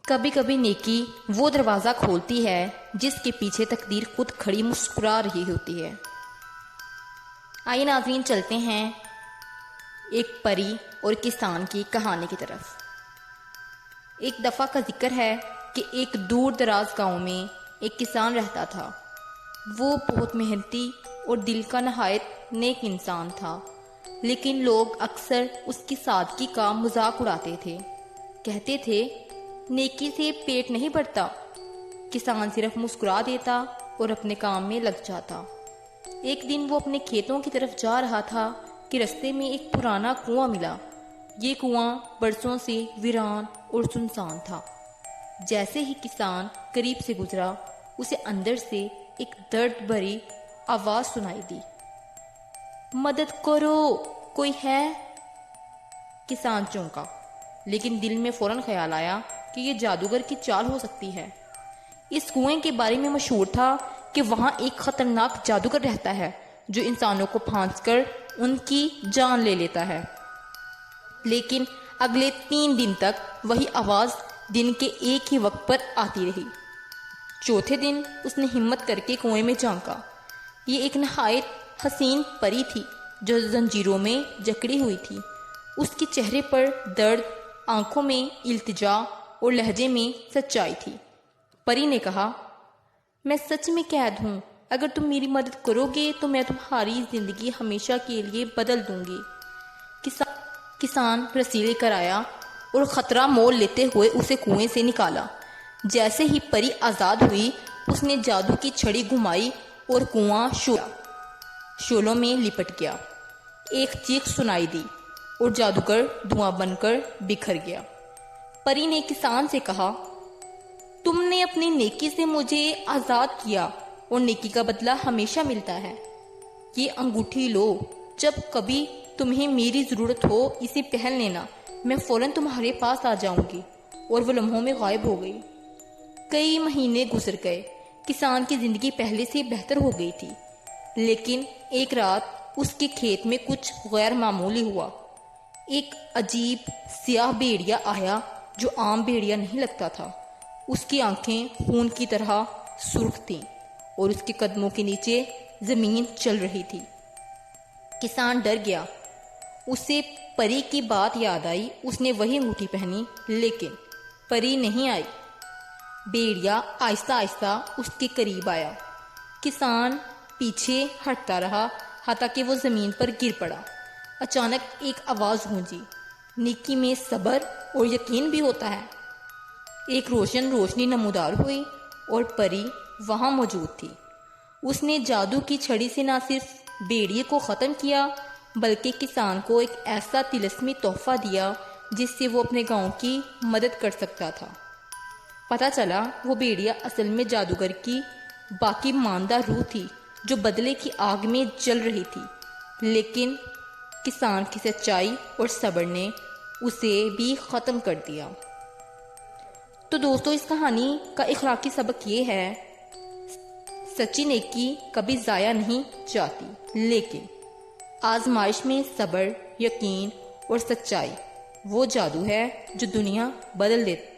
کبھی کبھی نیکی وہ دروازہ کھولتی ہے جس کے پیچھے تقدیر خود کھڑی مسکرا رہی ہوتی ہے۔ آئیے ناظرین چلتے ہیں ایک پری اور کسان کی کہانی کی طرف۔ ایک دفعہ کا ذکر ہے کہ ایک دور دراز گاؤں میں ایک کسان رہتا تھا۔ وہ بہت محنتی اور دل کا نہایت نیک انسان تھا، لیکن لوگ اکثر اس کی سادگی کا مذاق اڑاتے تھے۔ کہتے تھے نیکی سے پیٹ نہیں بھرتا۔ کسان صرف مسکرا دیتا اور اپنے کام میں لگ جاتا۔ ایک دن وہ اپنے کھیتوں کی طرف جا رہا تھا کہ رستے میں ایک پرانا کنواں ملا۔ یہ کنواں برسوں سے ویران اور سنسان تھا۔ جیسے ہی کسان قریب سے گزرا، اسے اندر سے ایک درد بھری آواز سنائی دی، مدد کرو، کوئی ہے؟ کسان چونکا، لیکن دل میں فوراً خیال آیا کہ یہ جادوگر کی چال ہو سکتی ہے۔ اس کنویں کے بارے میں مشہور تھا کہ وہاں ایک خطرناک جادوگر رہتا ہے جو انسانوں کو پھانس کر ان کی جان لے لیتا ہے۔ لیکن اگلے 3 دن تک وہی آواز دن کے ایک ہی وقت پر آتی رہی۔ چوتھے دن اس نے ہمت کر کے کنویں میں جھانکا۔ یہ ایک نہایت حسین پری تھی جو زنجیروں میں جکڑی ہوئی تھی۔ اس کے چہرے پر درد، آنکھوں میں التجا اور لہجے میں سچائی تھی۔ پری نے کہا، میں سچ میں قید ہوں، اگر تم میری مدد کرو گے تو میں تمہاری زندگی ہمیشہ کے لیے بدل دوں گی۔ کسان رسی لے کر آیا اور خطرہ مول لیتے ہوئے اسے کنویں سے نکالا۔ جیسے ہی پری آزاد ہوئی، اس نے جادو کی چھڑی گھمائی اور کنواں شولوں میں لپٹ گیا۔ ایک چیخ سنائی دی اور جادوگر دھواں بن کر بکھر گیا۔ پری نے کسان سے کہا، تم نے اپنی نیکی سے مجھے آزاد کیا اور نیکی کا بدلہ ہمیشہ ملتا ہے۔ یہ انگوٹھی لو، جب کبھی تمہیں میری ضرورت ہو اسے پہن لینا، میں فوراً تمہارے پاس آ جاؤں گی۔ اور وہ لمحوں میں غائب ہو گئی۔ کئی مہینے گزر گئے۔ کسان کی زندگی پہلے سے بہتر ہو گئی تھی، لیکن ایک رات اس کے کھیت میں کچھ غیر معمولی ہوا۔ ایک عجیب سیاہ بھیڑیا آیا جو عام بھیڑیا نہیں لگتا تھا۔ اس کی آنکھیں خون کی طرح سرخ تھیں اور اس کے قدموں کے نیچے زمین چل رہی تھی۔ کسان ڈر گیا۔ اسے پری کی بات یاد آئی۔ اس نے وہی انگوٹھی پہنی، لیکن پری نہیں آئی۔ بھیڑیا آہستہ آہستہ اس کے قریب آیا۔ کسان پیچھے ہٹتا رہا حتیٰ کہ وہ زمین پر گر پڑا۔ اچانک ایک آواز گونجی، نیکی میں صبر اور یقین بھی ہوتا ہے۔ ایک روشنی نمودار ہوئی اور پری وہاں موجود تھی۔ اس نے جادو کی چھڑی سے نہ صرف بھیڑیے کو ختم کیا بلکہ کسان کو ایک ایسا طلسمی تحفہ دیا جس سے وہ اپنے گاؤں کی مدد کر سکتا تھا۔ پتہ چلا وہ بھیڑیا اصل میں جادوگر کی باقی ماندہ روح تھی جو بدلے کی آگ میں جل رہی تھی، لیکن کسان کی سچائی اور صبر نے اسے بھی ختم کر دیا۔ تو دوستو، اس کہانی کا اخلاقی سبق یہ ہے، سچی نیکی کبھی ضائع نہیں جاتی، لیکن آزمائش میں صبر، یقین اور سچائی وہ جادو ہے جو دنیا بدل دیتی